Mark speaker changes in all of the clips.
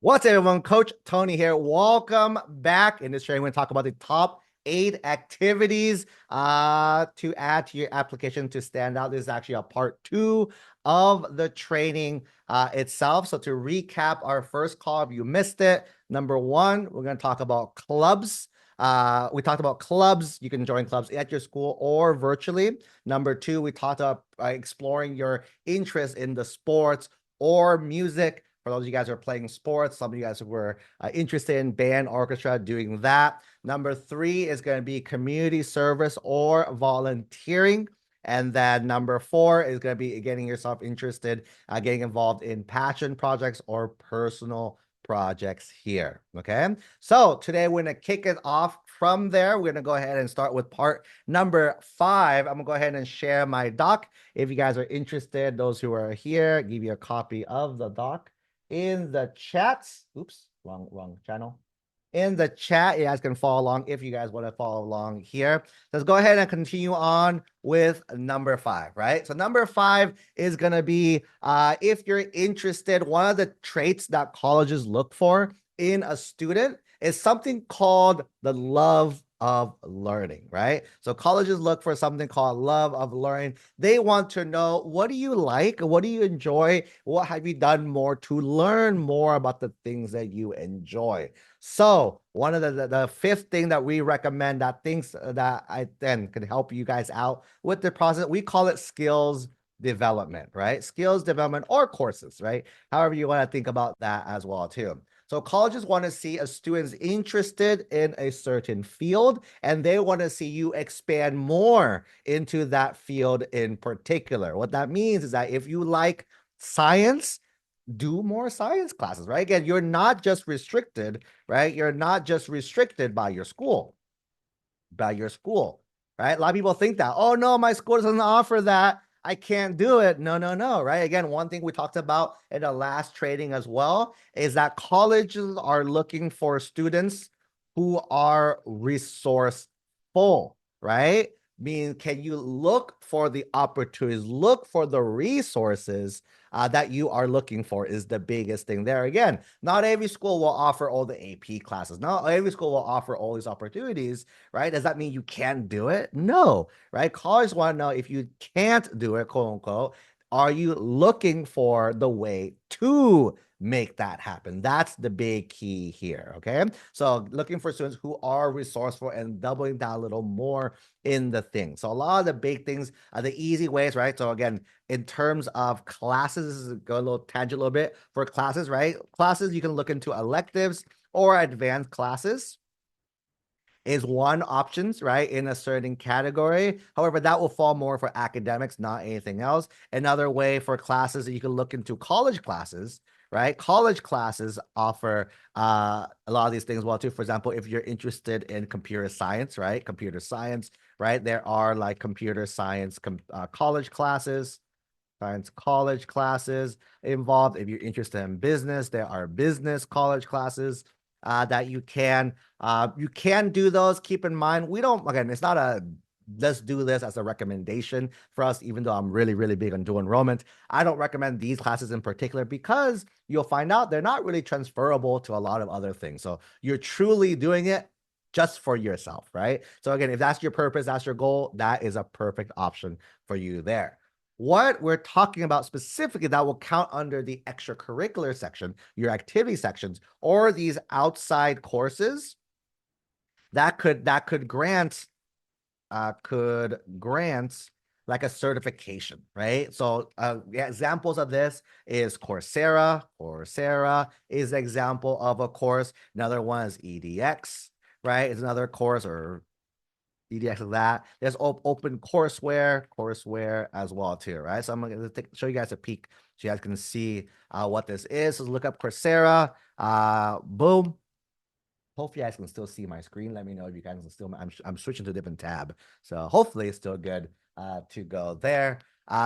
Speaker 1: What's up, everyone? Coach Tony here. Welcome back. In this training, we're going to talk about the top 8 activities to add to your application to stand out. This is actually a part 2 of the training itself. So to recap our first call, if you missed it, number 1, we're going to talk about clubs. We talked about clubs. You can join clubs at your school or virtually. Number 2, we talked about exploring your interest in the sports or music. For those of you guys who are playing sports, some of you guys who were interested in band, orchestra, doing that. Number 3 is going to be community service or volunteering. And then number 4 is going to be getting yourself interested, getting involved in passion projects or personal projects here. Okay. So today we're going to kick it off from there. We're going to go ahead and start with part number 5. I'm going to go ahead and share my doc. If you guys are interested, those who are here, give you a copy of the doc in the chats. Oops, wrong channel. In the chat, you guys can follow along if you guys want to follow along here. Let's go ahead and continue on with number 5, right? So number 5 is going to be, if you're interested, one of the traits that colleges look for in a student is something called the love of learning, right? So colleges look for something called love of learning. They want to know, what do you like? What do you enjoy? What have you done more to learn more about the things that you enjoy? So one of the fifth thing that we recommend, that things that I then can help you guys out with the process, we call it skills development, right? Skills development or courses, right? However you want to think about that as well too. So colleges want to see a student's interested in a certain field, and they want to see you expand more into that field in particular. What that means is that if you like science, do more science classes, right? Again, you're not just restricted, right? You're not just restricted by your school, right? A lot of people think that, oh no, my school doesn't offer that, I can't do it. No, right? Again, one thing we talked about in the last training as well is that colleges are looking for students who are resourceful, right? Meaning, can you look for the opportunities, look for the resources that you are looking for is the biggest thing there. Again, not every school will offer all the AP classes. Not every school will offer all these opportunities, right? Does that mean you can't do it? No, right? Colleges want to know, if you can't do it, quote unquote, are you looking for the way to make that happen? That's the big key here, okay? So looking for students who are resourceful and doubling down a little more in the thing. So a lot of the big things are the easy ways, right? So again, in terms of classes, go a little tangent a little bit for classes, right? Classes, you can look into electives or advanced classes is one options, right, in a certain category. However, that will fall more for academics, not anything else. Another way for classes that you can look into college classes, right? College classes offer a lot of these things well too. For example, if you're interested in computer science, right? Computer science, right? There are like computer science college classes, science college classes involved. If you're interested in business, there are business college classes that you can do those. Keep in mind, we don't, again, it's not a let's do this as a recommendation for us, even though I'm really, really big on dual enrollment. I don't recommend these classes in particular because you'll find out they're not really transferable to a lot of other things. So you're truly doing it just for yourself, right? So again, if that's your purpose, that's your goal, that is a perfect option for you there. What we're talking about specifically that will count under the extracurricular section, your activity sections, or these outside courses that could grant like a certification, right? So examples of this is Coursera. Coursera is an example of a course. Another one is EDX, right? It's another course, or EDX of that. There's open courseware as well too, right? So I'm going to show you guys a peek so you guys can see what this is. So look up Coursera. Boom. Hopefully you guys can still see my screen. Let me know if you guys can still, I'm switching to a different tab. So hopefully it's still good to go there.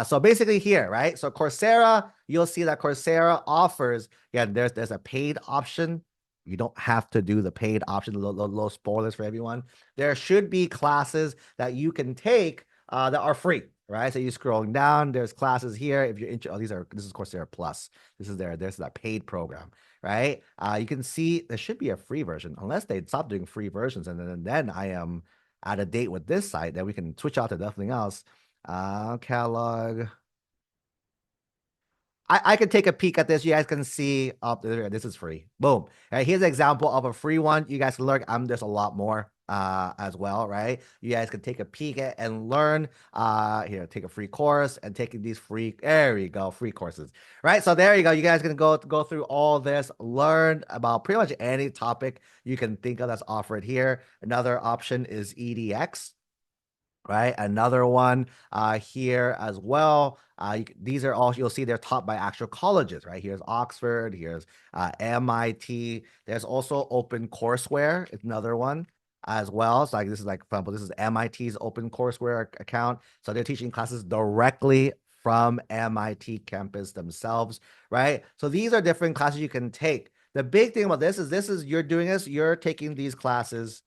Speaker 1: So basically here, right? So Coursera, you'll see that Coursera offers, yeah, there's a paid option. You don't have to do the paid option, little spoilers for everyone. There should be classes that you can take that are free, right? So you scrolling down, there's classes here. If you're interested, this is Coursera Plus. There's that paid program, right? You can see there should be a free version, unless they stop doing free versions, and then I am out of date with this site. Then we can switch out to something else. Catalog. I can take a peek at this. You guys can see up there. This is free. Boom. All right, here's an example of a free one. You guys can look. There's a lot more as well, right? You guys can take a peek at and learn. Here, take a free course and taking these free. There you go, free courses, right? So there you go. You guys can go through all this, learn about pretty much any topic you can think of that's offered here. Another option is EDX, right? Another one here as well. These are all, you'll see they're taught by actual colleges, right? Here's Oxford, here's MIT. There's also Open Courseware, it's another one as well. So like this is like, for example, this is MIT's Open Courseware account. So they're teaching classes directly from MIT campus themselves, right? So these are different classes you can take. The big thing about this is you're taking these classes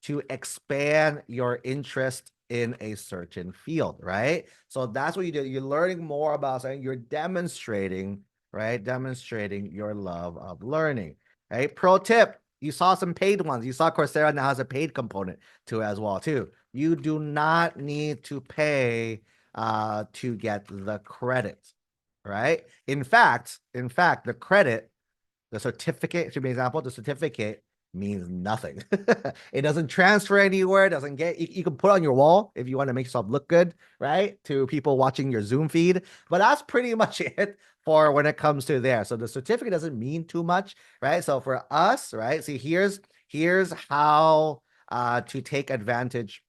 Speaker 1: to expand your interest in a certain field, right? So that's what you do. You're learning more about something. You're demonstrating, right? Demonstrating your love of learning, right? Pro tip, you saw some paid ones. You saw Coursera now has a paid component to it as well, too. You do not need to pay to get the credit, right? In fact, the credit, the certificate, to be an example, the certificate means nothing. It doesn't transfer anywhere. It doesn't get, you can put it on your wall if you want to make yourself look good, right? To people watching your Zoom feed. But that's pretty much it for when it comes to there. So the certificate doesn't mean too much, right? So for us, right? See, here's how to take advantage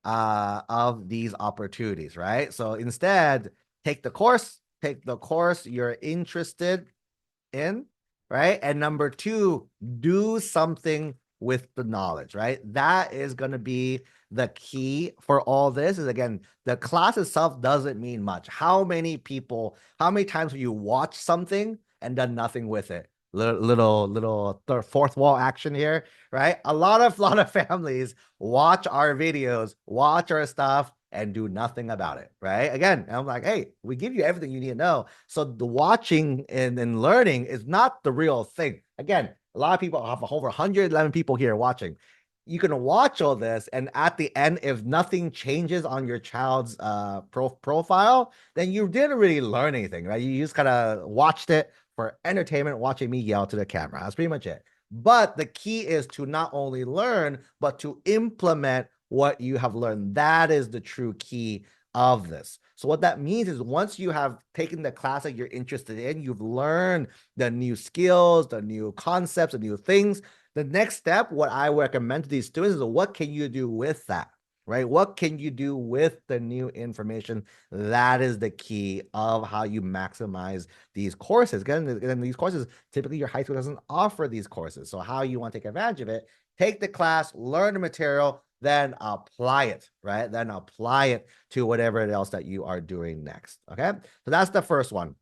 Speaker 1: of these opportunities, right? So instead, take the course you're interested in, right? And number two, do something with the knowledge, right? That is going to be the key for all this. Is again, the class itself doesn't mean much. How many times have you watched something and done nothing with it? Little fourth wall action here, right? A lot of families watch our videos, watch our stuff, and do nothing about it, right? Again, I'm like, hey, we give you everything you need to know. So the watching and learning is not the real thing. Again, a lot of people have over 111 people here watching. You can watch all this, and at the end, if nothing changes on your child's profile, then you didn't really learn anything, right? You just kind of watched it for entertainment, watching me yell to the camera. That's pretty much it. But the key is to not only learn, but to implement what you have learned. That is the true key of this. So what that means is once you have taken the class that you're interested in, you've learned the new skills, the new concepts, the new things. The next step, what I recommend to these students is what can you do with that, right? What can you do with the new information? That is the key of how you maximize these courses. Again, these courses, typically your high school doesn't offer these courses. So how you want to take advantage of it, take the class, learn the material, then apply it, right? Then apply it to whatever else that you are doing next, okay? So that's the first one.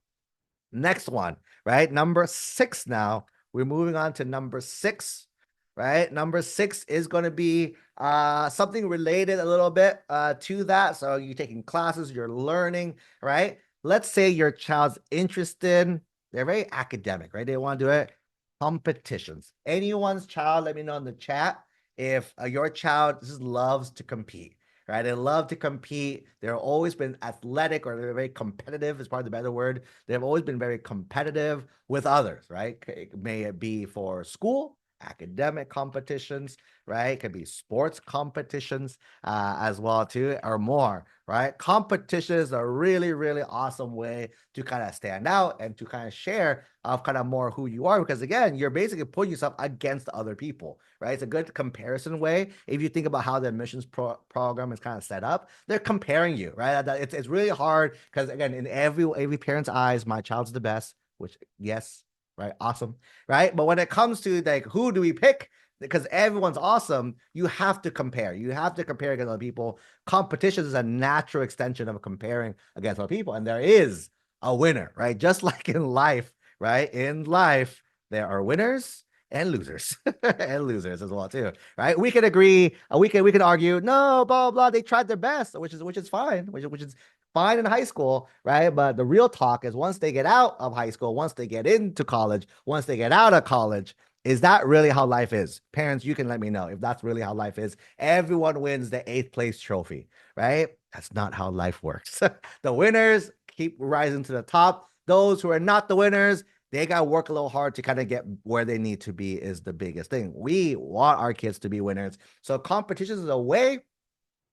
Speaker 1: Next one, right? Number 6 now. We're moving on to number 6, right? Number 6 is going to be something related a little bit to that. So you're taking classes, you're learning, right? Let's say your child's interested. They're very academic, right? They want to do it. Competitions. Anyone's child, let me know in the chat if your child just loves to compete, right? They love to compete. They've always been athletic, or they're very competitive is probably the better word. They've always been very competitive with others, right? May it be for school, academic competitions, right? It could be sports competitions as well too, or more, right? Competition is a really, really awesome way to kind of stand out and to kind of share of kind of more who you are, because again, you're basically putting yourself against other people, right? It's a good comparison way. If you think about how the admissions program is kind of set up, they're comparing you, right? It's really hard because again, in every parent's eyes, my child's the best, which yes, right? Awesome, right? But when it comes to like, who do we pick? Because everyone's awesome, you have to compare. You have to compare against other people. Competition is a natural extension of comparing against other people. And there is a winner, right? Just like in life, right? In life, there are winners and losers and losers as well too, right? We can agree, we can argue, no, blah blah. They tried their best, which is fine, which is fine in high school, right? But the real talk is once they get out of high school, once they get into college, once they get out of college, is that really how life is? Parents, you can let me know if that's really how life is. Everyone wins the 8th place trophy, right? That's not how life works. The winners keep rising to the top. Those who are not the winners, they got to work a little hard to kind of get where they need to be is the biggest thing. We want our kids to be winners. So competition is a way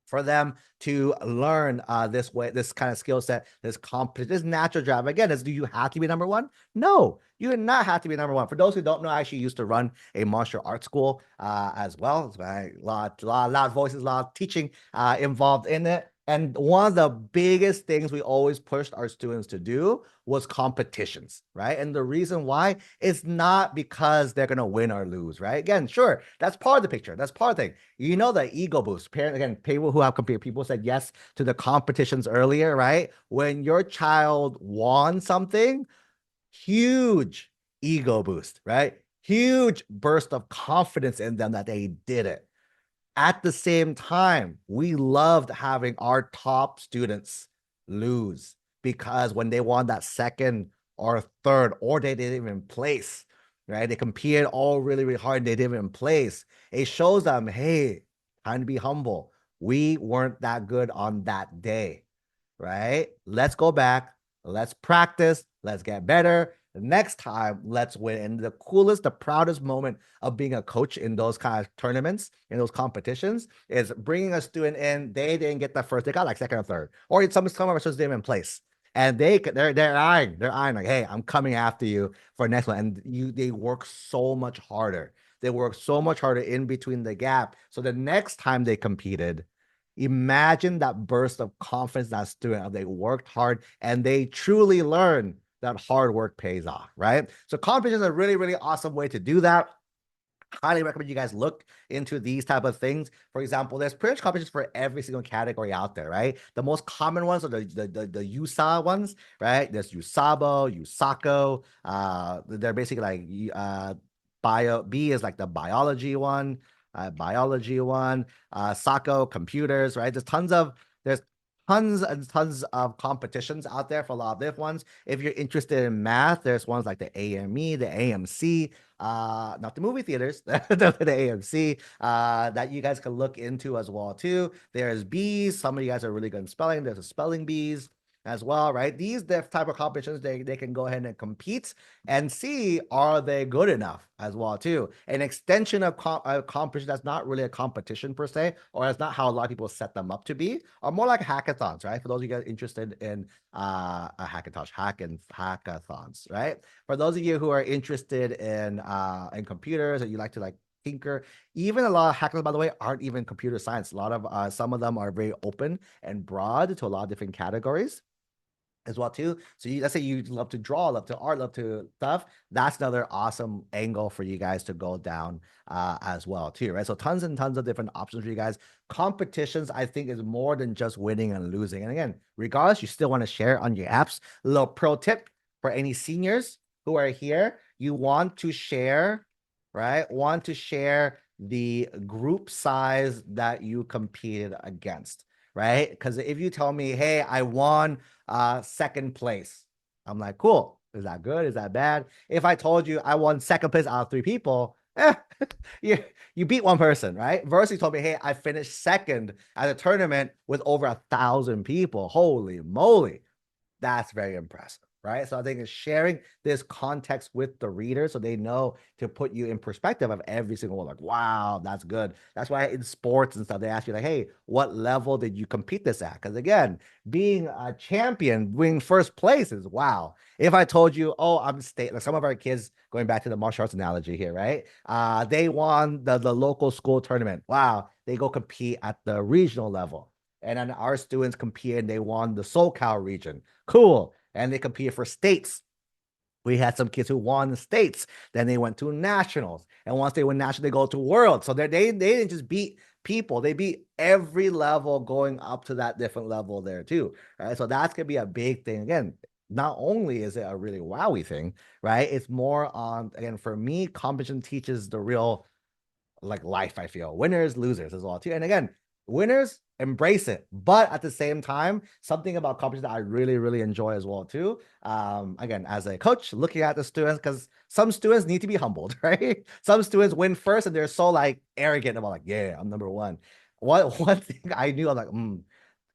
Speaker 1: for them to learn this kind of skill set, this natural drive. Again, do you have to be number one? No, you do not have to be number one. For those who don't know, I actually used to run a martial arts school as well. It's a lot of voices, a lot of teaching involved in it. And one of the biggest things we always pushed our students to do was competitions, right? And the reason why is not because they're going to win or lose, right? Again, sure, that's part of the picture. That's part of the thing. You know, the ego boost. Again, people who have competed, people said yes to the competitions earlier, right? When your child won something, huge ego boost, right? Huge burst of confidence in them that they did it. At the same time, we loved having our top students lose because when they won that second or third, or they didn't even place, right? They competed all really, really hard and they didn't even place. It shows them, hey, time to be humble. We weren't that good on that day, right? Let's go back. Let's practice. Let's get better. Next time, let's win. And the coolest, the proudest moment of being a coach in those kind of tournaments, in those competitions, is bringing a student in. They didn't get the first, they got like second or third, or some of our students didn't even place. And they're eyeing like, hey, I'm coming after you for next one. And they work so much harder. They work so much harder in between the gap. So the next time they competed, imagine that burst of confidence that student. They worked hard and they truly learned that hard work pays off, right? So competition is a really, really awesome way to do that. Highly recommend you guys look into these type of things. For example, there's pretty much competitions for every single category out there, right? The most common ones are the USA ones, right? There's USABO, USACO. They're basically like B is like the biology one, SACO, computers, right? There's tons and tons of competitions out there for a lot of different ones. If you're interested in math, there's ones like the AME, the AMC, not the movie theaters, the AMC, that you guys can look into as well too. There's B's. Some of you guys are really good in spelling. There's a spelling bees as well, right? These type of competitions, they can go ahead and compete and see, are they good enough as well too. An extension of competition that's not really a competition per se, or that's not how a lot of people set them up to be, are more like hackathons, right? For those of you guys interested in hackathons, right? For those of you who are interested in computers and you like to like tinker, even a lot of hackathons, by the way, aren't even computer science. A lot of some of them are very open and broad to a lot of different categories as well too. So let's say you love to draw, love to art, love to stuff. That's another awesome angle for you guys to go down as well too, right? So tons and tons of different options for you guys. Competitions, I think, is more than just winning and losing. And again, regardless, you still want to share on your apps. A little pro tip for any seniors who are here: you want to share, right? Want to share the group size that you competed against, right? Because if you tell me, hey, I won second place, I'm like, cool. Is that good? Is that bad? If I told you I won second place out of 3 people, you beat one person, right? Versus you told me, hey, I finished second at a tournament with over 1,000 people. Holy moly. That's very impressive, right? So I think it's sharing this context with the reader so they know to put you in perspective of every single one. Like, wow, that's good. That's why in sports and stuff, they ask you like, hey, what level did you compete this at? Because again, being a champion, winning first place is wow. If I told you, oh, I'm state, like some of our kids, going back to the martial arts analogy here, right? They won the local school tournament. Wow, they go compete at the regional level. And then our students compete and they won the SoCal region. Cool. And they competed for states. We had some kids who won the states. Then they went to nationals. And once they went national, they go to world. So they didn't just beat people. They beat every level going up to that different level there too. Right? So that's going to be a big thing. Again, not only is it a really wowy thing, right? It's more on, again, for me, competition teaches the real like life, I feel. Winners, losers as well too. And again, winners embrace it, but at the same time, something about competition that I really, really enjoy as well too. Again, as a coach, looking at the students, because some students need to be humbled, right? Some students win first and they're so like arrogant about like, yeah, I'm number one. One thing I knew, I'm like,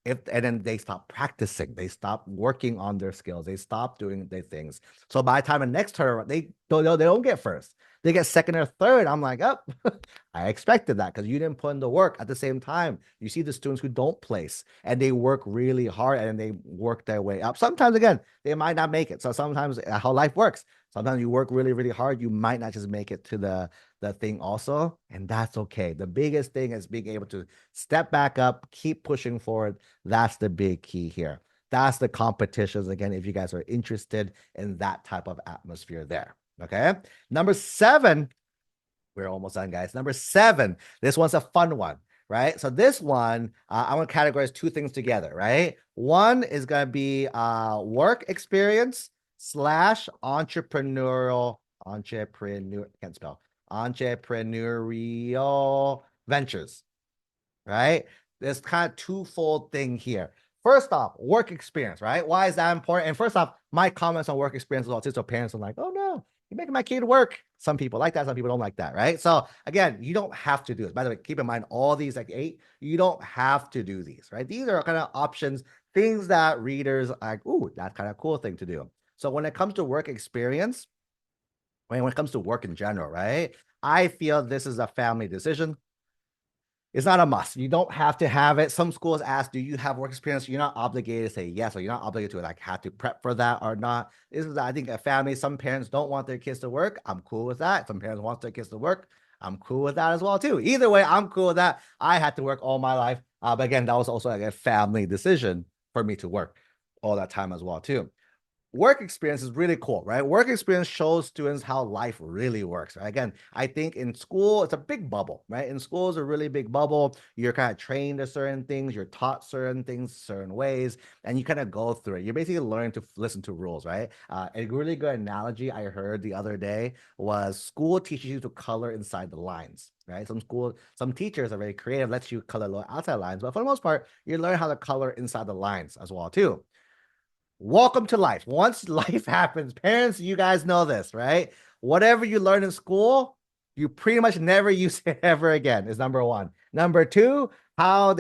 Speaker 1: and then they stop practicing, they stop working on their skills, they stop doing their things. So by the time the next turn, they don't get first, they get second or third. I'm like, oh, I expected that because you didn't put in the work. At the same time, you see the students who don't place and they work really hard and they work their way up. Sometimes, again, they might not make it. So sometimes how life works. Sometimes you work really, really hard. You might not just make it to the thing also, and that's okay. The biggest thing is being able to step back up, keep pushing forward. That's the big key here. That's the competitions. Again, if you guys are interested in that type of atmosphere there. Okay. Number 7, we're almost done, guys. Number 7, this one's a fun one, right? So this one, I want to categorize 2 things together, right? One is going to be work experience / can't spell, entrepreneurial ventures, right? This kind of twofold thing here. First off, work experience, right? Why is that important? And first off, my comments on work experience as well too. So parents are like, oh no, you're making my kid work. Some people like that, some people don't like that, right? So again, you don't have to do this. By the way, keep in mind all these like 8, you don't have to do these, right? These are kind of options, things that readers are like, ooh, that's kind of cool thing to do. So when it comes to work experience, when it comes to work in general, right? I feel this is a family decision. It's not a must. You don't have to have it. Some schools ask, do you have work experience? You're not obligated to say yes, or you're not obligated to like have to prep for that or not. This is, I think, a family. Some parents don't want their kids to work. I'm cool with that. Some parents want their kids to work. I'm cool with that as well too. Either way, I'm cool with that. I had to work all my life. But again, that was also like a family decision for me to work all that time as well too. Work experience is really cool, right? Work experience shows students how life really works, right? Again, I think in school, it's a big bubble, right? In school is a really big bubble. You're kind of trained to certain things, you're taught certain things, certain ways, and you kind of go through it. You're basically learning to listen to rules, right? A really good analogy I heard the other day was school teaches you to color inside the lines, right? Some teachers are very creative, lets you color outside lines, but for the most part, you learn how to color inside the lines as well, too. Welcome to life. Once life happens, parents, you guys know this, right? Whatever you learn in school, you pretty much never use it ever again, is number 1. Number 2, how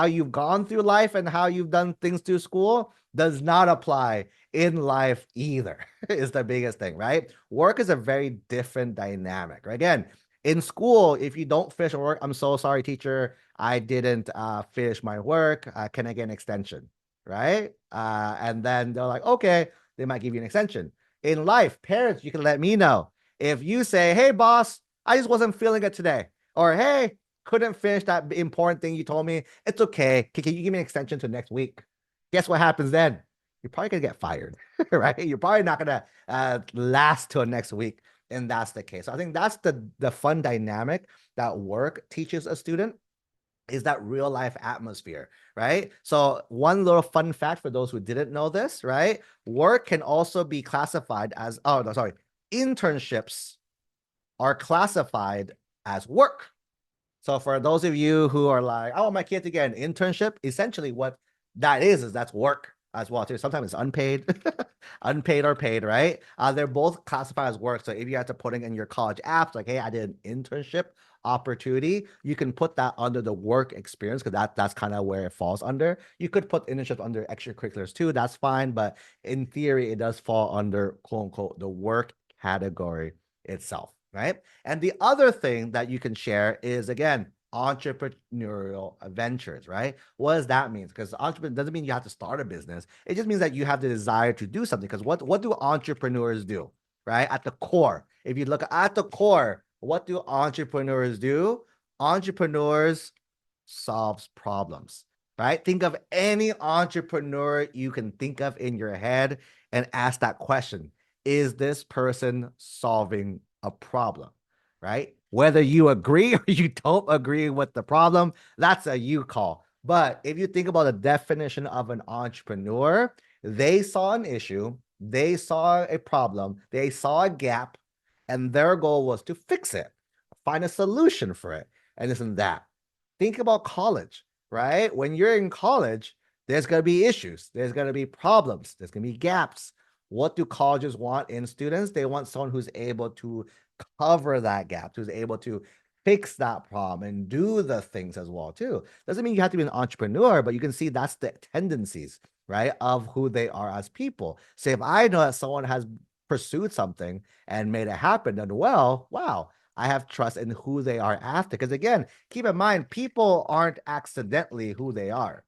Speaker 1: you've gone through life and how you've done things through school does not apply in life either, is the biggest thing, right? Work is a very different dynamic, right? Again, in school, if you don't finish work, I'm so sorry, teacher, I didn't finish my work. Can I get an extension? Right? And then they're like, okay, they might give you an extension. In life, parents, you can let me know. If you say, hey, boss, I just wasn't feeling it today. Or, hey, couldn't finish that important thing you told me. It's okay. Can you give me an extension to next week? Guess what happens then? You're probably going to get fired, right? You're probably not going to last till next week. And that's the case. So I think that's the fun dynamic that work teaches a student, is that real life atmosphere, right? So one little fun fact for those who didn't know this, right? Work can also be classified as, oh, no, sorry. Internships are classified as work. So for those of you who are like, oh, my kid to get an internship, essentially what that is that's work as well too. Sometimes it's unpaid, unpaid or paid, right? They're both classified as work. So if you have to put in your college apps, like, hey, I did an internship opportunity, you can put that under the work experience, because that's kind of where it falls under. You could put internships under extracurriculars too, that's fine, but in theory, it does fall under quote unquote the work category itself, right? And the other thing that you can share is, again, entrepreneurial ventures, right? What does that mean? Because entrepreneur doesn't mean you have to start a business. It just means that you have the desire to do something. Because what do entrepreneurs do, right? At the core, if you look at the core, what do entrepreneurs do? Entrepreneurs solves problems, right? Think of any entrepreneur you can think of in your head and ask that question. Is this person solving a problem, right? Whether you agree or you don't agree with the problem, that's a you call. But if you think about the definition of an entrepreneur, They saw an issue, they saw a problem, they saw a gap, and their goal was to fix it, find a solution for it, and this and that. Think about college, right? When you're in college, there's going to be issues, there's going to be problems, there's going to be gaps. What do colleges want in students? They want someone who's able to cover that gap, who's able to fix that problem and do the things as well too. Doesn't mean you have to be an entrepreneur, but you can see that's the tendencies, right, of who they are as people. Say if I know that someone has pursued something and made it happen, then well, wow, I have trust in who they are after. Because again, keep in mind, people aren't accidentally who they are,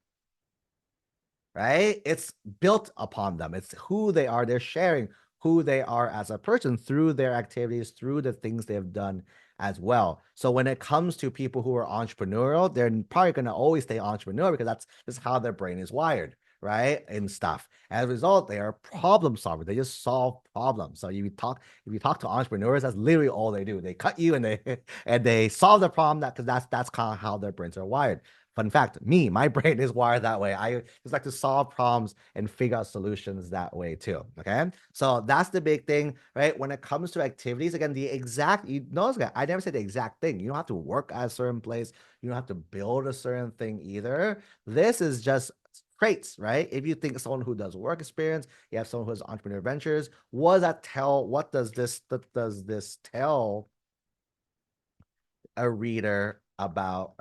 Speaker 1: right? It's built upon them. It's who they are. They're sharing who they are as a person through their activities, through the things they have done as well. So when it comes to people who are entrepreneurial, they're probably going to always stay entrepreneurial because that's just how their brain is wired, right? And stuff. As a result, they are problem solvers. They just solve problems. So if you talk to entrepreneurs, that's literally all they do. They cut you and they and they solve the problem because that's kind of how their brains are wired. Fun fact, my brain is wired that way. I just like to solve problems and figure out solutions that way too. Okay. So that's the big thing, right? When it comes to activities, again, you notice, I never said the exact thing. You don't have to work at a certain place. You don't have to build a certain thing either. This is just traits, right? If you think of someone who does work experience, you have someone who has entrepreneur ventures. What does this tell a reader about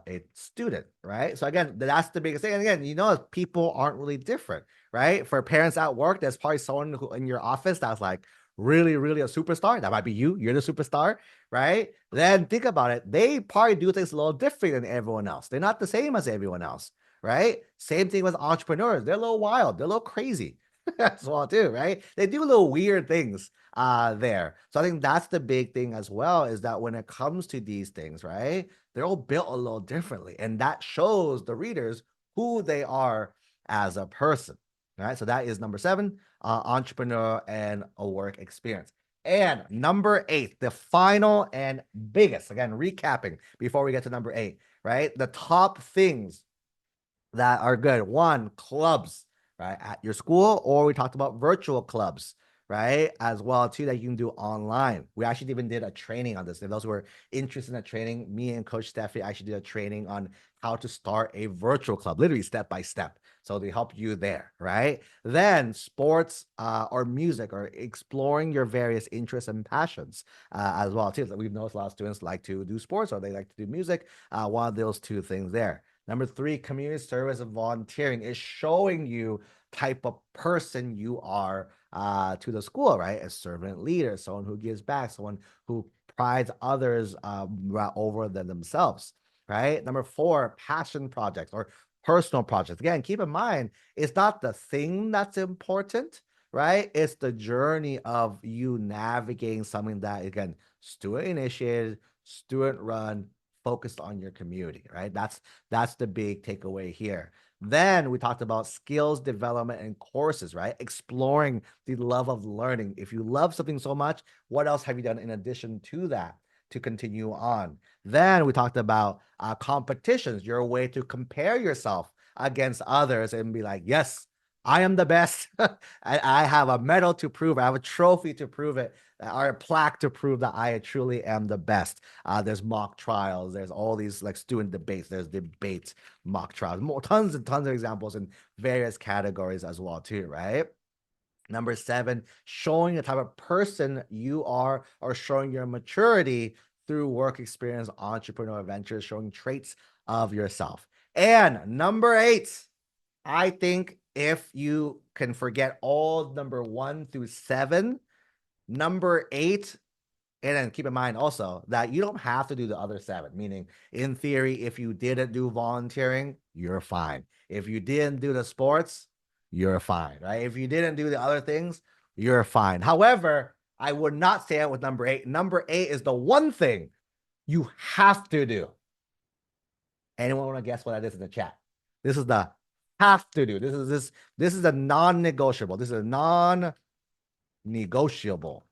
Speaker 1: a student, right? So again, that's the biggest thing. And again, people aren't really different, right? For parents at work, there's probably someone who in your office that's like really, really a superstar. That might be you. You're the superstar, right? Then think about it. They probably do things a little different than everyone else. They're not the same as everyone else, right? Same thing with entrepreneurs. They're a little wild. They're a little crazy as well too, right? They do little weird things there. So I think that's the big thing as well, is that when it comes to these things, right, they're all built a little differently, and that shows the readers who they are as a person. All right, so that is number 7, entrepreneur and a work experience. And number 8, the final and biggest, again, recapping before we get to number 8, right? The top things that are good. 1, clubs, right, at your school, or we talked about virtual clubs, right, as well too, that you can do online. We actually even did a training on this. If those who are interested in a training, me and Coach Steffi actually did a training on how to start a virtual club, literally step by step. So they help you there, right? Then sports or music, or exploring your various interests and passions as well too. We've noticed a lot of students like to do sports or they like to do music. One of those 2 things there. Number 3, community service and volunteering is showing you type of person you are to the school, right? A servant leader, someone who gives back, someone who prides others over than themselves, right? Number 4, passion projects or personal projects. Again, keep in mind, it's not the thing that's important, right? It's the journey of you navigating something that, again, student initiated, student run, focused on your community, right? That's the big takeaway here. Then we talked about skills development and courses, right? Exploring the love of learning. If you love something so much, what else have you done in addition to that to continue on? Then we talked about competitions, your way to compare yourself against others and be like, yes, I am the best. I have a medal to prove. I have a trophy to prove it, or a plaque to prove that I truly am the best. There's mock trials. There's all these like student debates. There's debates, mock trials, tons and tons of examples in various categories as well too, right? Number 7, showing the type of person you are, or showing your maturity through work experience, entrepreneurial ventures, showing traits of yourself. And number 8, I think if you can forget all number 1 through 7, number 8, and then keep in mind also that you don't have to do the other 7, meaning in theory, if you didn't do volunteering, you're fine. If you didn't do the sports, you're fine, right? If you didn't do the other things, you're fine. However, I would not say it with number 8. Number 8 is the one thing you have to do. Anyone want to guess what that is in the chat? This is the have to do. This is a non-negotiable. This is a non-negotiable.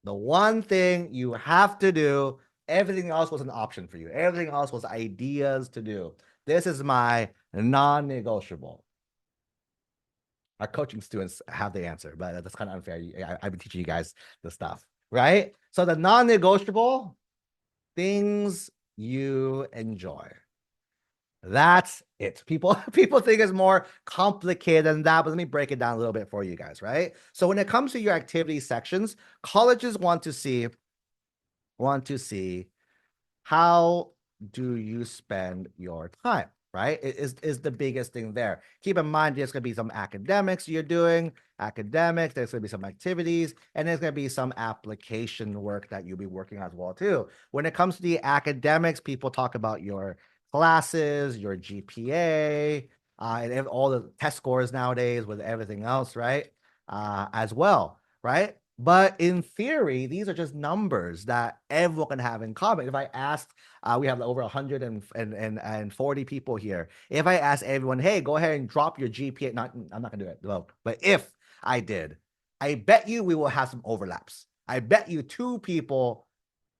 Speaker 1: The one thing you have to do. Everything else was an option for you. Everything else was ideas to do. This is my non-negotiable. Our coaching students have the answer, but that's kind of unfair. I've been teaching you guys the stuff, right? So the non-negotiable things you enjoy. That's it. People think it's more complicated than that, but let me break it down a little bit for you guys, right? So when it comes to your activity sections, colleges want to see how do you spend your time, right? It is the biggest thing there. Keep in mind, there's going to be some academics you're doing, academics, there's going to be some activities, and there's going to be some application work that you'll be working on as well, too. When it comes to the academics, people talk about your classes, your GPA, and all the test scores nowadays with everything else, right? As well, right? But in theory, these are just numbers that everyone can have in common. If I asked, we have over 140 people here. If I ask everyone, hey, go ahead and drop your GPA, I'm not gonna do it, well, but if I did, I bet you we will have some overlaps. I bet you two people,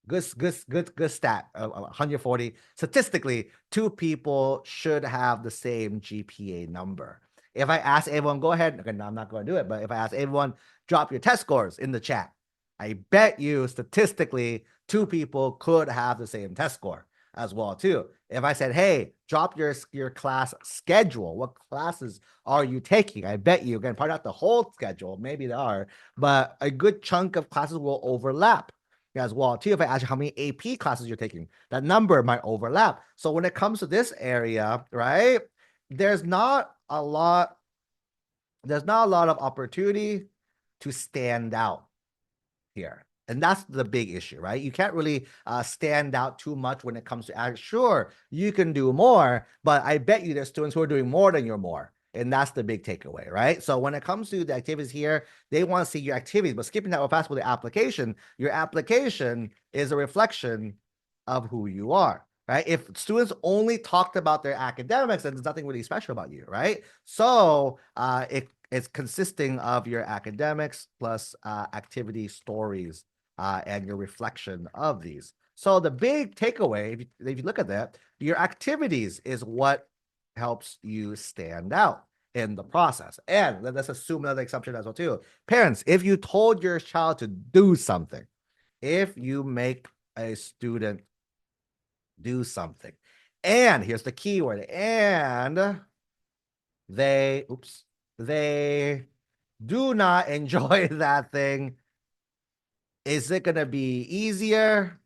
Speaker 1: good stat, 140. Statistically, two people should have the same GPA number. If I ask everyone, go ahead, okay, no, I'm not going to do it, but if I ask everyone, drop your test scores in the chat, I bet you statistically two people could have the same test score as well too. If I said, hey, drop your class schedule, what classes are you taking? I bet you, again, probably not the whole schedule, maybe they are, but a good chunk of classes will overlap as well too. If I ask you how many AP classes you're taking, that number might overlap. So when it comes to this area, right, there's not a lot of opportunity to stand out here. And that's the big issue, right? You can't really stand out too much when it comes to, sure, you can do more, but I bet you there's students who are doing more than you're more. And that's the big takeaway, right? So when it comes to the activities here, they want to see your activities, but skipping that real fast with the application, your application is a reflection of who you are, right? If students only talked about their academics, then there's nothing really special about you, right? So it's consisting of your academics plus activity stories and your reflection of these. So the big takeaway, if you look at that, your activities is what helps you stand out in the process. And let's assume another exception as well too. Parents, if you told your child to do something, if you make a student do something, and here's the key word, and they do not enjoy that thing, is it going to be easier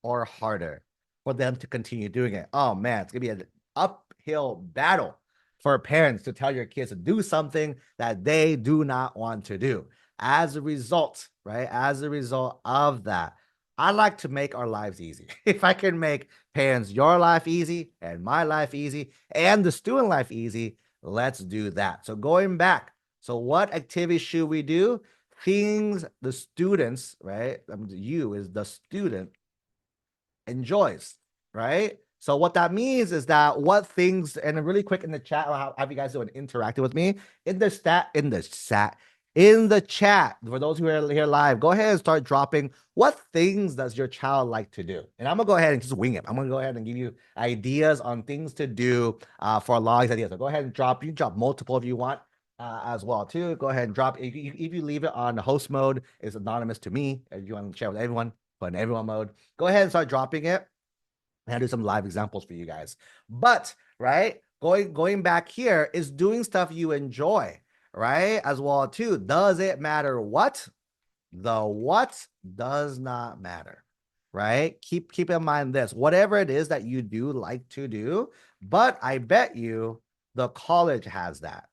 Speaker 1: or harder for them to continue doing it? Oh man, it's going to be an uphill battle for parents to tell your kids to do something that they do not want to do. As a result, right? As a result of that, I like to make our lives easy. If I can make parents, your life easy and my life easy and the student life easy, let's do that. So going back, so what activities should we do? Things the students, right? You is the student enjoys, right? So what that means is that what things, and really quick in the chat, I'll have you guys doing interacting with me in the chat for those who are here live. Go ahead and start dropping what things does your child like to do, and I'm gonna go ahead and just wing it. I'm gonna go ahead and give you ideas on things to do for a lot of ideas. So go ahead and drop. You can drop multiple if you want. As well too. Go ahead and drop. If you leave it on host mode, it's anonymous to me. If you want to share with everyone, but in everyone mode, go ahead and start dropping it. And I'll do some live examples for you guys. But right, going back here is doing stuff you enjoy, right? As well too. Does it matter what? The what does not matter, right? Keep in mind this. Whatever it is that you do like to do, but I bet you the college has that.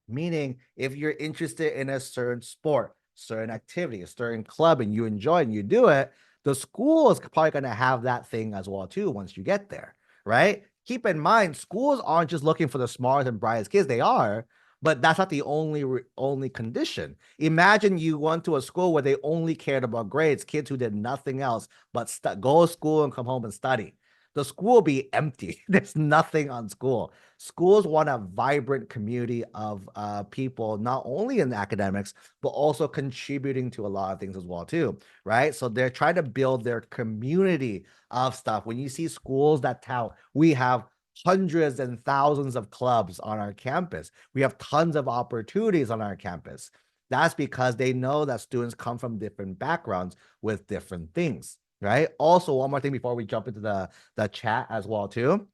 Speaker 1: Meaning, if you're interested in a certain sport, certain activity, a certain club, and you enjoy and you do it, the school is probably going to have that thing as well too once you get there, right? Keep in mind, schools aren't just looking for the smartest and brightest kids. They are, but that's not the only condition. Imagine you went to a school where they only cared about grades, kids who did nothing else but go to school and come home and study. The school will be empty. There's nothing on school. Schools want a vibrant community of people, not only in the academics, but also contributing to a lot of things as well too, right? So they're trying to build their community of stuff. When you see schools that tout, we have hundreds and thousands of clubs on our campus. We have tons of opportunities on our campus. That's because they know that students come from different backgrounds with different things, right? Also, one more thing before we jump into the chat as well too,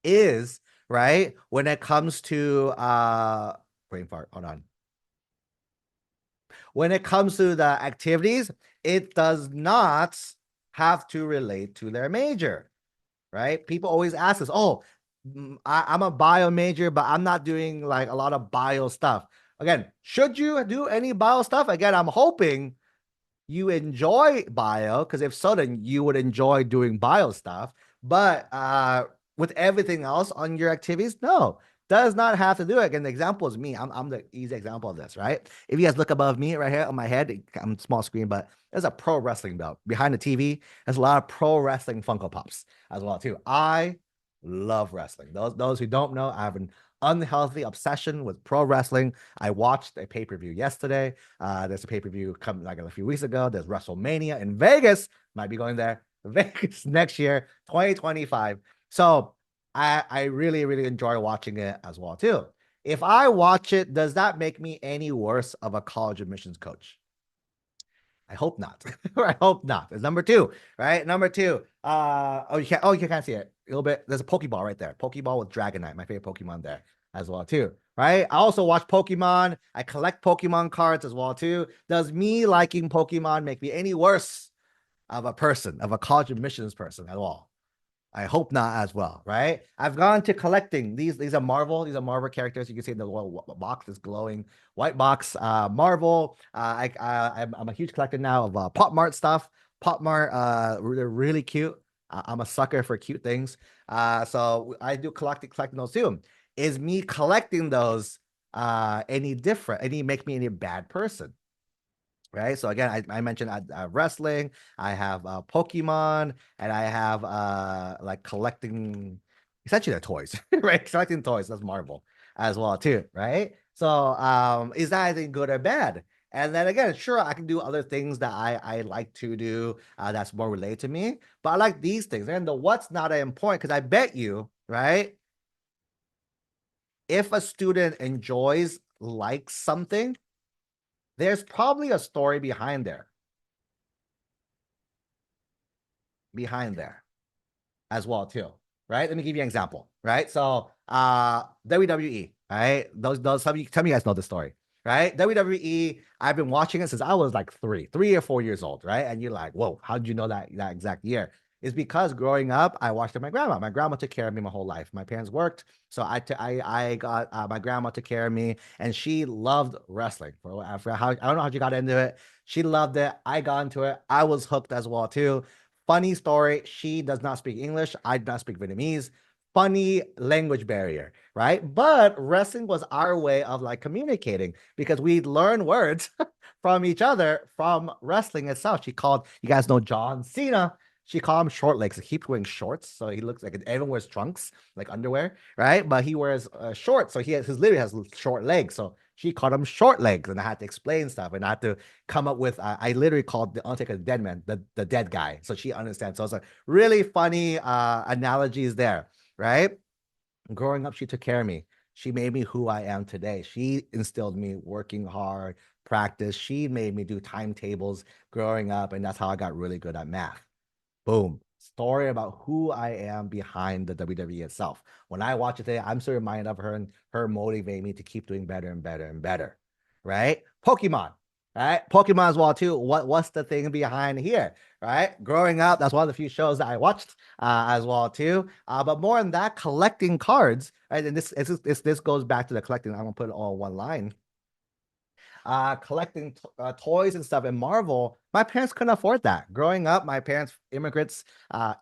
Speaker 1: is right when it comes to brain fart, hold on. When it comes to the activities, it does not have to relate to their major, right? People always ask us, oh, I'm a bio major, but I'm not doing like a lot of bio stuff. Again, should you do any bio stuff? Again, I'm hoping you enjoy bio, because if so, then you would enjoy doing bio stuff. But with everything else on your activities, no, does not have to do it. And the example is me. I'm the easy example of this, right? If you guys look above me right here on my head, I'm small screen, but there's a pro wrestling belt behind the TV. There's a lot of pro wrestling Funko Pops as well too. I love wrestling. Those who don't know, I have an unhealthy obsession with pro wrestling. I watched a pay-per-view yesterday. There's a pay-per-view coming like a few weeks ago. There's WrestleMania in Vegas. Might be going there. Vegas next year, 2025. So I really, really enjoy watching it as well too. If I watch it, does that make me any worse of a college admissions coach? I hope not. I hope not. It's number two, right? Number two. You can't see it. A little bit. There's a Pokeball right there. Pokeball with Dragonite, my favorite Pokemon there as well, too. Right. I also watch Pokemon. I collect Pokemon cards as well, too. Does me liking Pokemon make me any worse of a person, of a college admissions person at all? I hope not as well, right? I've gone to collecting these. These are Marvel characters. You can see the little box is glowing white box. Marvel. I'm a huge collector now of Pop Mart stuff. Pop Mart. They're really cute. I'm a sucker for cute things. So I do collecting those too. Is me collecting those any different? Any make me any bad person? Right. So again, I mentioned wrestling, I have Pokemon, and I have like collecting essentially the toys, right? Collecting toys, that's Marvel as well, too, right? So is that anything good or bad? And then again, sure, I can do other things that I like to do that's more related to me, but I like these things. And the what's not important, because I bet you, right? If a student enjoys, likes something, there's probably a story behind there as well too, right? Let me give you an example, right? So WWE, right? Those some of you guys know the story, right? WWE, I've been watching it since I was like 3 or 4 years old, right? And you're like, whoa, how did you know that exact year? It's because growing up, I watched my grandma. My grandma took care of me my whole life. My parents worked, so I got my grandma took care of me, and she loved wrestling. For how I don't know how she got into it. She loved it. I got into it. I was hooked as well too. Funny story. She does not speak English. I do not speak Vietnamese. Funny language barrier, right? But wrestling was our way of like communicating because we'd learn words from each other from wrestling itself. She called, you guys know John Cena. She called him short legs. He keeps wearing shorts, so he looks like everyone wears trunks, like underwear, right? But he wears shorts, so his literally has short legs. So she called him short legs, and I had to explain stuff, and I had to come up with. I literally called the Undertaker the dead man, the dead guy, so she understands. So it's a really funny analogies there, right? Growing up, she took care of me. She made me who I am today. She instilled me working hard, practice. She made me do timetables growing up, and that's how I got really good at math. Boom. Story about who I am behind the WWE itself. When I watch it today, I'm so reminded of her and her motivating me to keep doing better and better and better. Right? Pokemon. Right? Pokemon as well, too. What's the thing behind here? Right? Growing up, that's one of the few shows that I watched as well, too. But more than that, collecting cards. Right? And this goes back to the collecting. I'm gonna put it all in one line, collecting toys and stuff in Marvel. My parents couldn't afford that. Growing up, my parents, immigrants,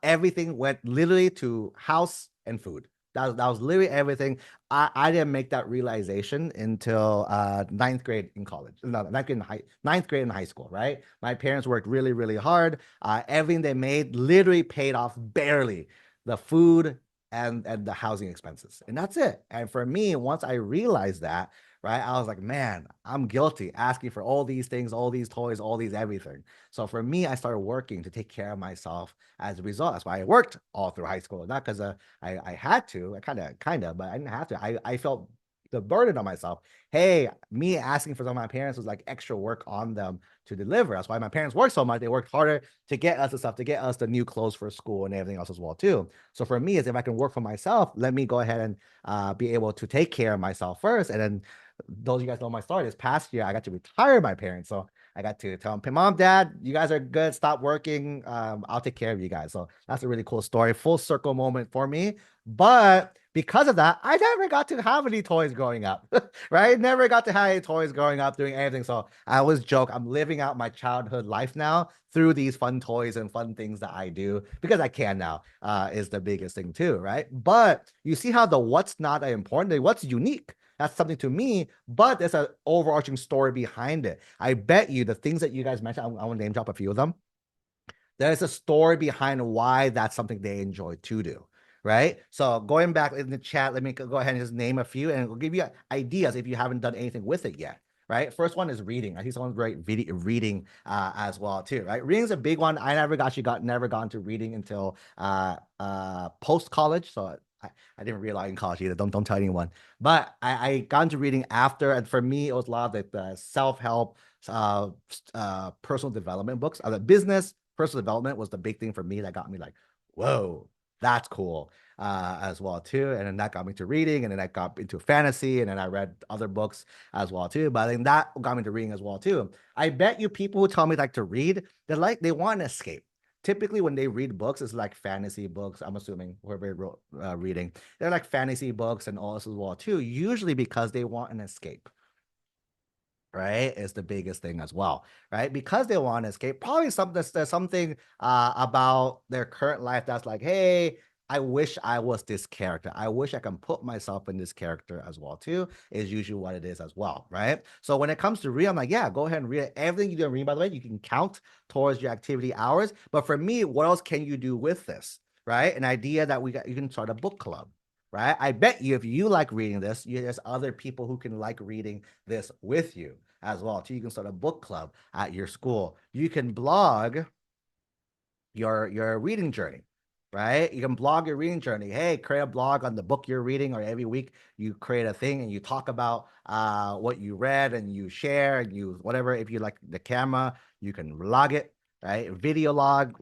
Speaker 1: everything went literally to house and food. That was literally everything. I didn't make that realization until ninth grade in college. No, ninth grade in high school, right? My parents worked really, really hard. Everything they made literally paid off barely the food and the housing expenses. And that's it. And for me, once I realized that, right? I was like, man, I'm guilty asking for all these things, all these toys, all these everything. So for me, I started working to take care of myself as a result. That's why I worked all through high school, not because I had to, I kind of, but I didn't have to. I felt the burden on myself. Hey, me asking for some of my parents was like extra work on them to deliver. That's why my parents worked so much. They worked harder to get us the stuff, to get us the new clothes for school and everything else as well too. So for me, is if I can work for myself, let me go ahead and be able to take care of myself first. And then those of you guys know my story. This past year, I got to retire my parents. So I got to tell them, Mom, Dad, you guys are good. Stop working. I'll take care of you guys. So that's a really cool story. Full circle moment for me. But because of that, I never got to have any toys growing up, right? Never got to have any toys growing up, doing anything. So I always joke, I'm living out my childhood life now through these fun toys and fun things that I do because I can now, is the biggest thing too, right? But you see how the what's not important, what's unique. That's something to me, but there's an overarching story behind it. I bet you the things that you guys mentioned, I want to name drop a few of them. There's a story behind why that's something they enjoy to do, right? So going back in the chat, let me go ahead and just name a few and we'll give you ideas if you haven't done anything with it yet, right? First one is reading. I think someone's great reading as well too, right? Reading is a big one. I never got into reading until post college. So I didn't realize in college either. Don't tell anyone. But I got into reading after, and for me, it was a lot of the self-help, personal development books. The business, personal development was the big thing for me that got me like, whoa, that's cool as well too. And then that got me to reading, and then I got into fantasy, and then I read other books as well too. But I think that got me to reading as well too. I bet you people who tell me like to read, they want to escape. Typically when they read books, it's like fantasy books. I'm assuming whoever wrote reading, they're like fantasy books and all this as well too, usually because they want an escape, right? Is the biggest thing as well, right? Because they want to escape. Probably there's something about their current life that's like, hey, I wish I was this character. I wish I can put myself in this character as well too, is usually what it is as well, right? So when it comes to read, I'm like, yeah, go ahead and read everything you do read. By the way, you can count towards your activity hours. But for me, what else can you do with this, right? An idea that you can start a book club, right? I bet you if you like reading this, there's other people who can like reading this with you as well. So you can start a book club at your school. You can blog your reading journey, right? You can blog your reading journey. Hey, create a blog on the book you're reading, or every week you create a thing and you talk about what you read and you share and you whatever. If you like the camera, you can log it, right? Video log,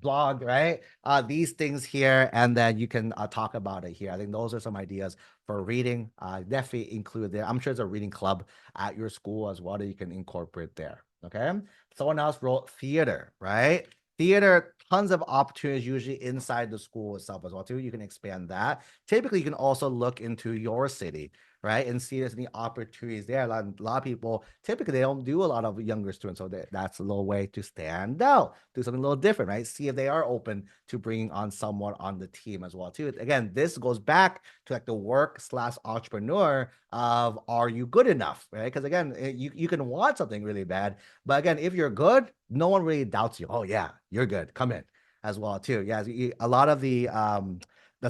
Speaker 1: blog, right? These things here, and then you can talk about it here. I think those are some ideas for reading. Definitely include there. I'm sure there's a reading club at your school as well that you can incorporate there. Okay. Someone else wrote theater, right? Theater, tons of opportunities usually inside the school itself as well too. You can expand that. Typically, you can also look into your city, right, and see there's any opportunities there. A lot of people typically they don't do a lot of younger students, so that's a little way to stand out, do something a little different, right? See if they are open to bringing on someone on the team as well too. Again, this goes back to like the work/entrepreneur of are you good enough, right? Because again, you can want something really bad, but again, if you're good, no one really doubts you. Oh yeah, you're good. Come in as well too. Yeah, a lot of the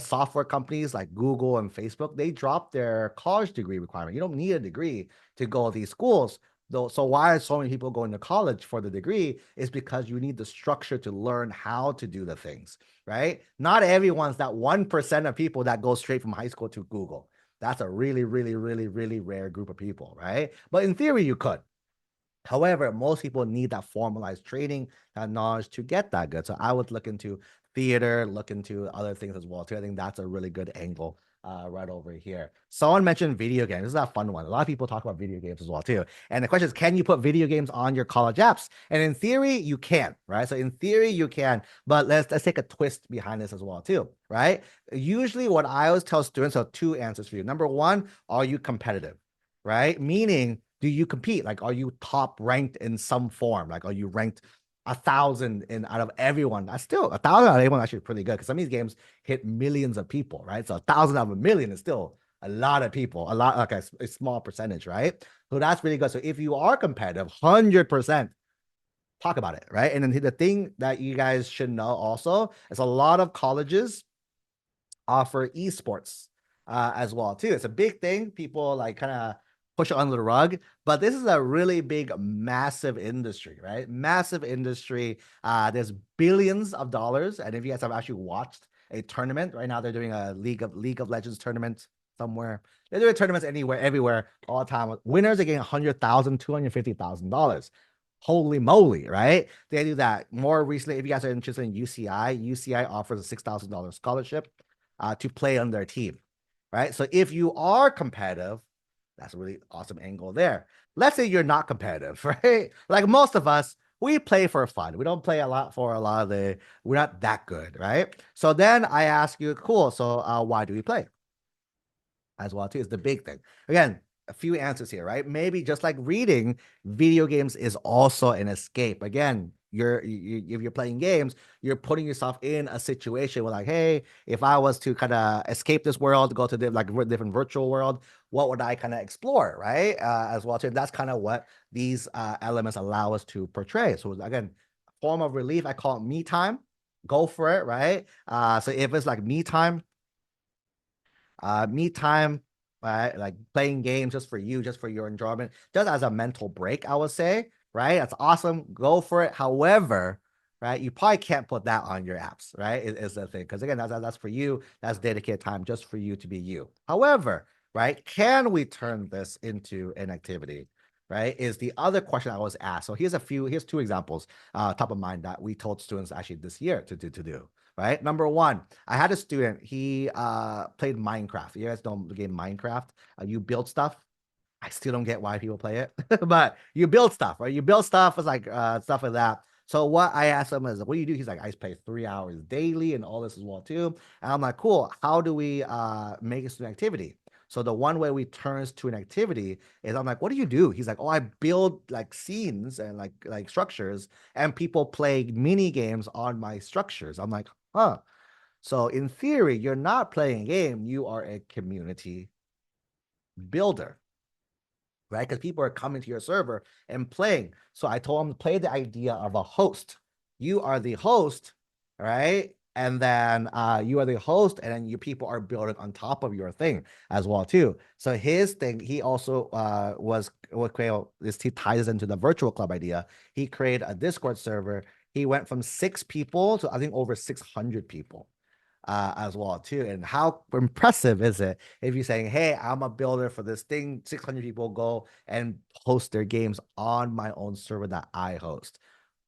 Speaker 1: software companies like Google and Facebook, they drop their college degree requirement. You don't need a degree to go to these schools. Though, so why are so many people going to college for the degree is because you need the structure to learn how to do the things, right? Not everyone's that 1% of people that go straight from high school to Google. That's a really, really, really, really rare group of people, right? But in theory, you could. However, most people need that formalized training, that knowledge to get that good. So I would look into theater, look into other things as well too. I think that's a really good angle right over here. Someone mentioned video games. This is a fun one. A lot of people talk about video games as well too. And the question is, can you put video games on your college apps? And in theory, you can, right? So in theory, you can, but let's take a twist behind this as well too, right? Usually what I always tell students are two answers for you. Number one, are you competitive, right? Meaning, do you compete? Like, are you top ranked in some form? Like, are you ranked 1,000 in out of everyone? That's still 1,000 out of everyone actually pretty good because some of these games hit millions of people, right? So 1,000 out of a million is still a lot of people, a lot like a small percentage, right? So that's really good. So if you are competitive, 100% talk about it, right? And then the thing that you guys should know also is a lot of colleges offer esports as well too. It's a big thing. People like kind of push it under the rug, but this is a really big, massive industry, right? Massive industry. There's billions of dollars, and if you guys have actually watched a tournament right now, they're doing a League of Legends tournament somewhere. They're doing tournaments anywhere, everywhere, all the time. Winners are getting $100,000, $250,000. Holy moly, right? They do that. More recently, if you guys are interested in UCI offers a $6,000 scholarship to play on their team, right? So if you are competitive, that's a really awesome angle there. Let's say you're not competitive, right? Like most of us, we play for fun. We don't play a lot for a lot of we're not that good, right? So then I ask you, cool, so why do we play? As well too is the big thing. Again, a few answers here, right? Maybe just like reading, video games is also an escape. Again, if you're playing games, you're putting yourself in a situation where like, hey, if I was to kind of escape this world, go to different virtual world, what would I kind of explore, right? As well too, and that's kind of what these elements allow us to portray. So again, form of relief, I call it me time. Go for it, right? So if it's like me time, me time, right? Like playing games just for you, just for your enjoyment, just as a mental break, I would say, right? That's awesome. Go for it. However, right, you probably can't put that on your apps, right? Is the thing. Because again, that's for you. That's dedicated time just for you to be you. However, right, can we turn this into an activity? Right, is the other question I was asked. So here's two examples top of mind that we told students actually this year to do. Right, number one, I had a student. He played Minecraft. You guys know the game Minecraft. You build stuff. I still don't get why people play it, but you build stuff, right? You build stuff. It's like stuff like that. So what I asked him is, what do you do? He's like, I play 3 hours daily and all this as well too. And I'm like, cool. How do we make this an activity? So the one way we turns to an activity is I'm like, what do you do? He's like, oh, I build like scenes and like structures, and people play mini games on my structures. I'm like, huh. So in theory, you're not playing a game, you are a community builder, right? Because people are coming to your server and playing. So I told him to play the idea of a host. You are the host, right? And then you are the host, and then your people are building on top of your thing as well too. So his thing, he also was what create this. He ties into the virtual club idea. He created a Discord server. He went from 6 people to I think over 600 people as well too. And how impressive is it if you're saying, hey, I'm a builder for this thing, 600 people go and host their games on my own server that I host.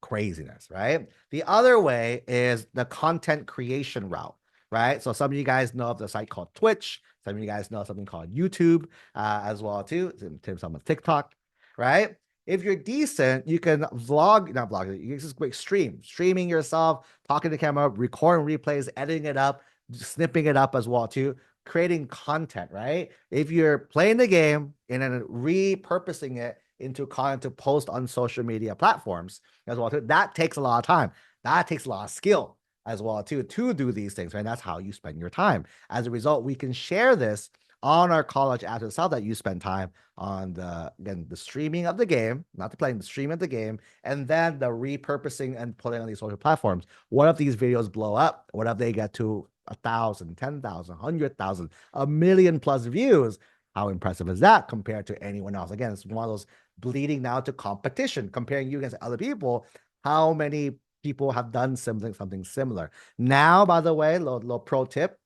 Speaker 1: Craziness, right? The other way is the content creation route, right? So some of you guys know of the site called Twitch. Some of you guys know something called YouTube as well too. Some of TikTok, right? If you're decent, you can vlog, not vlog, you can just quick streaming yourself, talking to the camera, recording replays, editing it up, snipping it up as well too, creating content, right? If you're playing the game and then repurposing it into content to post on social media platforms as well too, that takes a lot of time. That takes a lot of skill as well too to do these things, right? That's how you spend your time. As a result, we can share this on our college apps itself that you spend time on the streaming of the game, not the playing, the stream of the game, and then the repurposing and putting on these social platforms. What if these videos blow up? What if they get to 1,000, 10,000, 100,000, a million plus views? How impressive is that compared to anyone else? Again, it's one of those bleeding now to competition, comparing you against other people. How many people have done something similar? Now, by the way, little pro tip,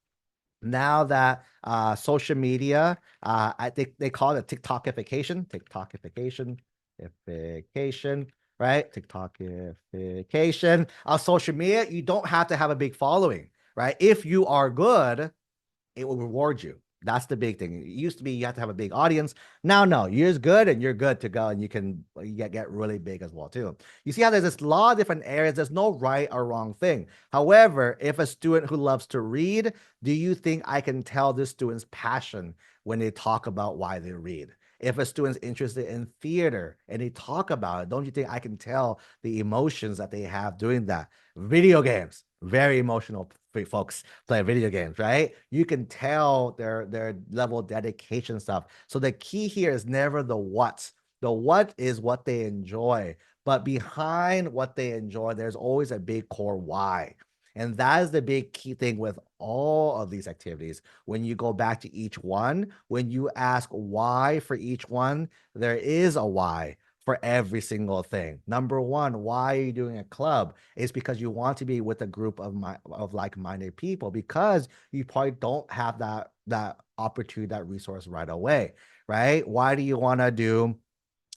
Speaker 1: now that social media, I think they call it TikTokification, right? TikTokification of social media. You don't have to have a big following, right? If you are good, it will reward you. That's the big thing. It used to be you have to have a big audience. Now, no, you're good and you're good to go, and you can get really big as well too. You see how there's this lot of different areas. There's no right or wrong thing. However, if a student who loves to read, do you think I can tell this student's passion when they talk about why they read? If a student's interested in theater and they talk about it, don't you think I can tell the emotions that they have doing that? Video games, very emotional folks play video games, right? You can tell their level of dedication stuff. So the key here is never the what. The what is what they enjoy, but behind what they enjoy, there's always a big core why. And that is the big key thing with all of these activities. When you go back to each one, when you ask why for each one, there is a why for every single thing. Number one, why are you doing a club? It's because you want to be with a group of like-minded people, because you probably don't have that opportunity, that resource right away, right? Why do you want to do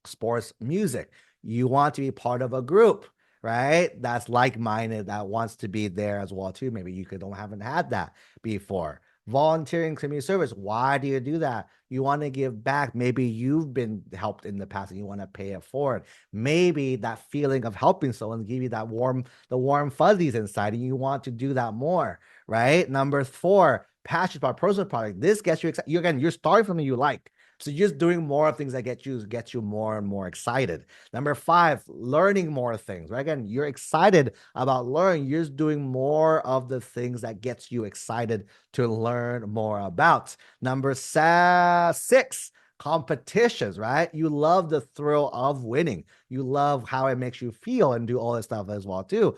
Speaker 1: sports music? You want to be part of a group, right? That's like-minded, that wants to be there as well too. Maybe you don't haven't had that before. Volunteering, community service. Why do you do that? You want to give back. Maybe you've been helped in the past and you want to pay it forward. Maybe that feeling of helping someone give you the warm fuzzies inside, and you want to do that more, right? Number four, passion about personal product. This gets you excited. You're starting from something you like. So you're just doing more of things that get you more and more excited. Number five, learning more things, right? Again, you're excited about learning. You're just doing more of the things that gets you excited to learn more about. Number six, competitions, right? You love the thrill of winning. You love how it makes you feel and do all this stuff as well too.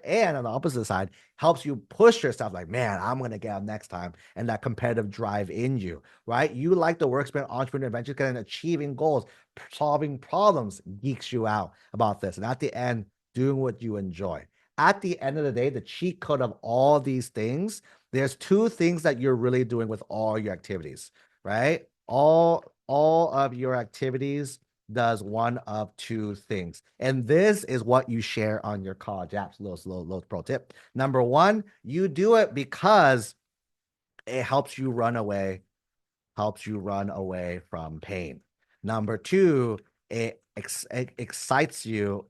Speaker 1: And on the opposite side, helps you push yourself like, man, I'm going to get up next time. And that competitive drive in you, right? You like the work spent entrepreneur adventures and achieving goals, solving problems geeks you out about this. And at the end, doing what you enjoy. At the end of the day, the cheat code of all these things, there's two things that you're really doing with all your activities, right? All of your activities does one of two things. And this is what you share on your college apps. Little pro tip. Number one, you do it because it helps you run away from pain. Number two, it excites you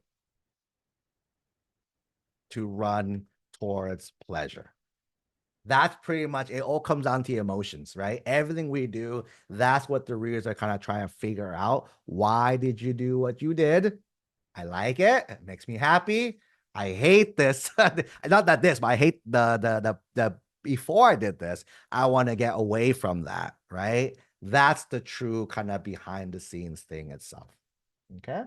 Speaker 1: to run towards pleasure. That's pretty much it. All comes down to emotions, right? Everything we do, that's what the readers are kind of trying to figure out. Why did you do what you did? I like it. It makes me happy. I hate this. Not that this, but I hate the before I did this, I want to get away from that, right? That's the true kind of behind the scenes thing itself. Okay.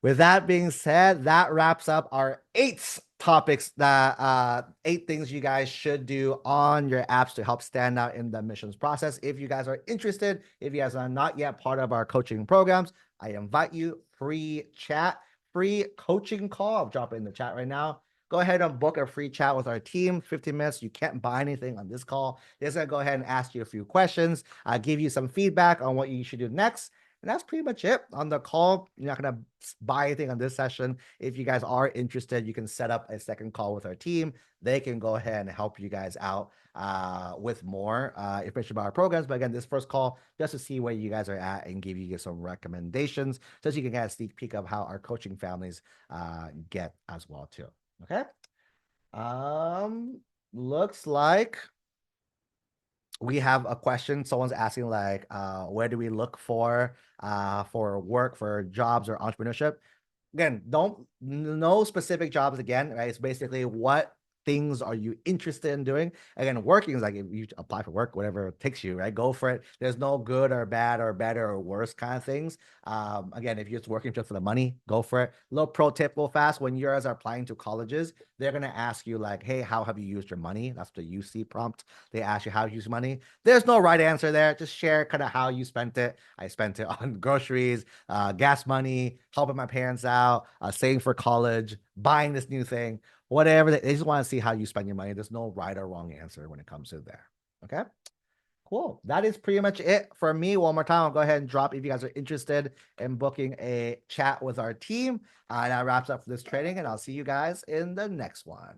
Speaker 1: With that being said, that wraps up our 8 topics, that 8 things you guys should do on your apps to help stand out in the admissions process. If you guys are interested, if you guys are not yet part of our coaching programs, I invite you, free chat, free coaching call. I'll drop it in the chat right now. Go ahead and book a free chat with our team, 15 minutes. You can't buy anything on this call. They're going to go ahead and ask you a few questions, give you some feedback on what you should do next. And that's pretty much it on the call. You're not going to buy anything on this session. If you guys are interested, you can set up a second call with our team. They can go ahead and help you guys out with more information about our programs. But again, this first call, just to see where you guys are at and give you some recommendations so you can get a sneak peek of how our coaching families get as well too. Okay. Looks like we have a question. Someone's asking like, where do we look for work, for jobs or entrepreneurship? Again, no specific jobs again, right? It's basically what things are you interested in doing? Again, working is like if you apply for work, whatever it takes you, right? Go for it. There's no good or bad or better or worse kind of things. Again, if you're just working just for the money, go for it. Little pro tip real fast: when you guys are applying to colleges, they're going to ask you like, hey, how have you used your money? That's the UC prompt. They ask you how you use money. There's no right answer there. Just share kind of how you spent it. I spent it on groceries, gas money, helping my parents out, saving for college, buying this new thing, whatever. They just want to see how you spend your money. There's no right or wrong answer when it comes to there. Okay. Cool. That is pretty much it for me. One more time, I'll go ahead and drop if you guys are interested in booking a chat with our team. That wraps up for this training, and I'll see you guys in the next one.